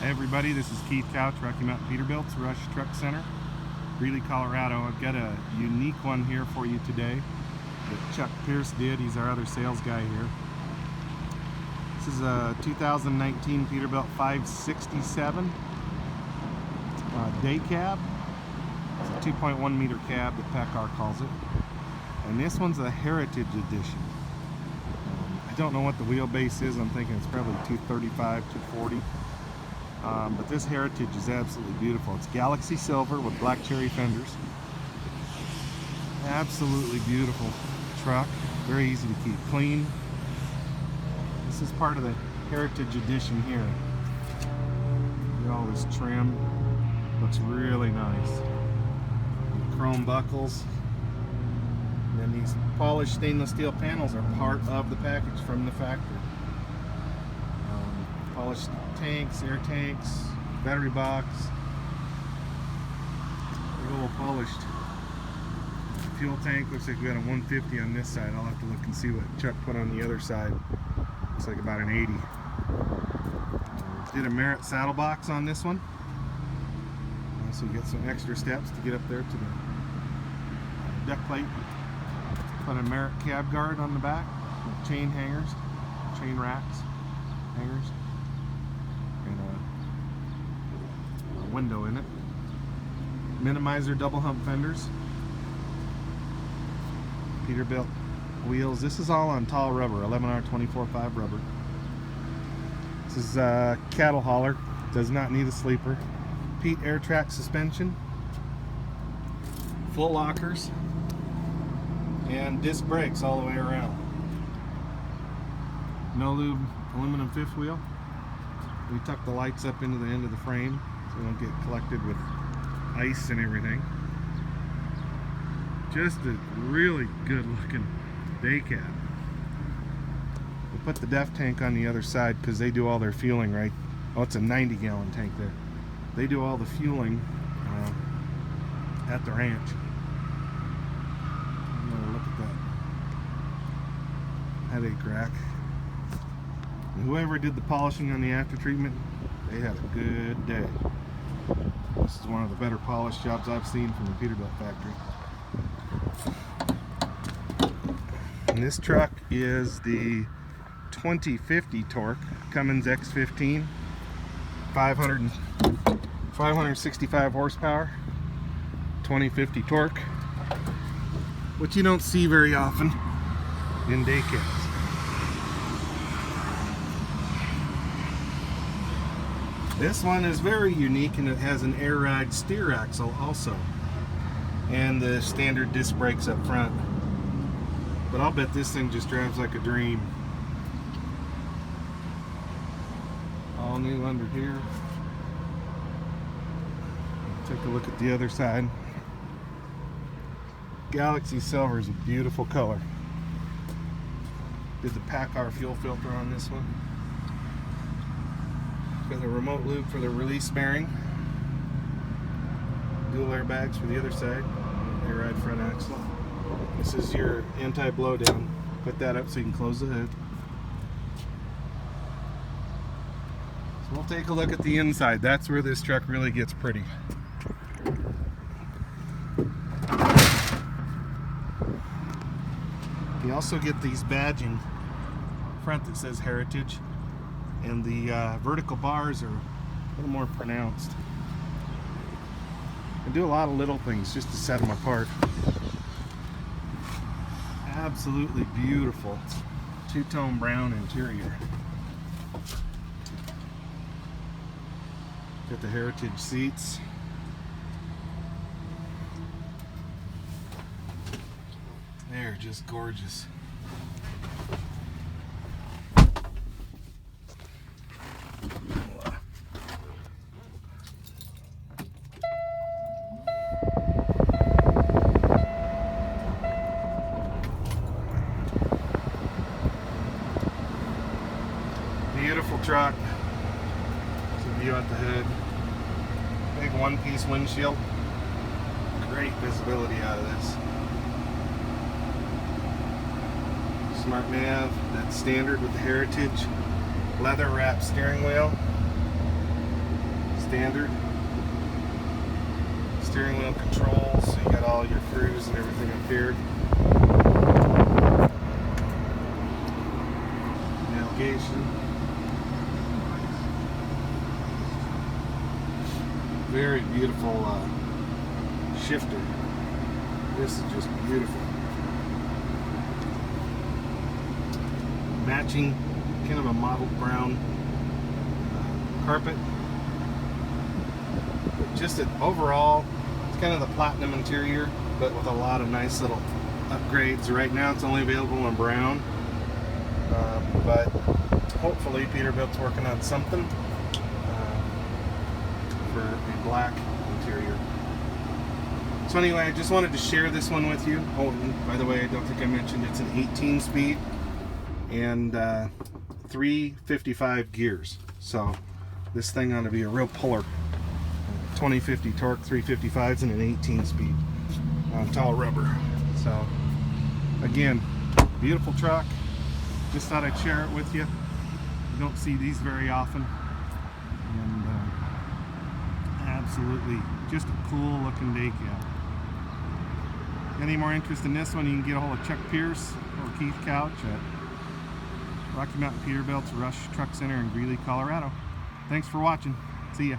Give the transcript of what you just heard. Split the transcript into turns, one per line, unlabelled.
Hey everybody, this is Keith Couch, Rocky Mountain Peterbilt's Rush Truck Center, Greeley, Colorado. I've got a unique one here for you today that Chuck Pierce did. He's our other sales guy here. This is a 2019 Peterbilt 567 day cab. It's a 2.1 meter cab that PACCAR calls it. And this one's a Heritage Edition. I don't know what the wheelbase is. I'm thinking it's probably 235, 240. But this Heritage is absolutely beautiful. It's Galaxy Silver with black cherry fenders. Absolutely beautiful truck. Very easy to keep clean. This is part of the Heritage Edition here. Look at all this trim. Looks really nice. Chrome buckles. And then these polished stainless steel panels are part of the package from the factory. Polished tanks, air tanks, battery box. Big old polished fuel tank. Looks like we got a 150 on this side. I'll have to look and see what Chuck put on the other side. Looks like about an 80. Did a Merritt saddle box on this one. So you get some extra steps to get up there to the deck plate. Put a Merritt cab guard on the back with chain hangers, chain racks, hangers. And a window in it. Minimizer double hump fenders. Peterbilt wheels. This is all on tall rubber, 11R 24/5 rubber. This is a cattle hauler. Does not need a sleeper. Pete air track suspension. Full lockers. And disc brakes all the way around. No lube aluminum fifth wheel. We tuck the lights up into the end of the frame so they don't get collected with ice and everything. Just a really good looking day cab. We put the DEF tank on the other side because they do all their fueling, right? Oh, it's a 90-gallon tank there. They do all the fueling at the ranch. Look at that headache rack. Whoever did the polishing on the after treatment, they had a good day. This is one of the better polished jobs I've seen from the Peterbilt factory. And this truck is the 2050 torque Cummins X15, 565 horsepower, 2050 torque, which you don't see very often in day cabs. This one is very unique, and it has an air ride steer axle also, and the standard disc brakes up front. But I'll bet this thing just drives like a dream. All new under here. Take a look at the other side. Galaxy Silver is a beautiful color. Did the PACCAR fuel filter on this one. Got a remote loop for the release bearing. Dual airbags for the other side. Air ride front axle. This is your anti-blowdown. Put that up so you can close the hood. So we'll take a look at the inside. That's where this truck really gets pretty. You also get these badging front that says Heritage. And the vertical bars are a little more pronounced. I do a lot of little things just to set them apart. Absolutely beautiful two-tone brown interior. Got the Heritage seats. They're just gorgeous. Beautiful truck. There's a view out the hood. Big one-piece windshield. Great visibility out of this. Smart nav, that's standard with the Heritage. Leather wrapped steering wheel. standard. Steering wheel controls, so you got all your cruise and everything up here. Navigation. Very beautiful shifter. This is just beautiful. Matching kind of a mottled brown carpet. Just overall, it's kind of the platinum interior, but with a lot of nice little upgrades. Right now it's only available in brown, but hopefully Peterbilt's working on something for a black interior. So anyway, I just wanted to share this one with you. Oh, and by the way, I don't think I mentioned it's an 18 speed and 355 gears. So this thing ought to be a real puller. 2050 torque, 355s, and an 18 speed on tall rubber. So again, beautiful truck. Just thought I'd share it with you. You don't see these very often, and absolutely just a cool looking day cab. Any more interest in this one, you can get a hold of Chuck Pierce or Keith Couch at Rocky Mountain Peterbilt's Rush Truck Center in Greeley, Colorado. Thanks for watching. See ya.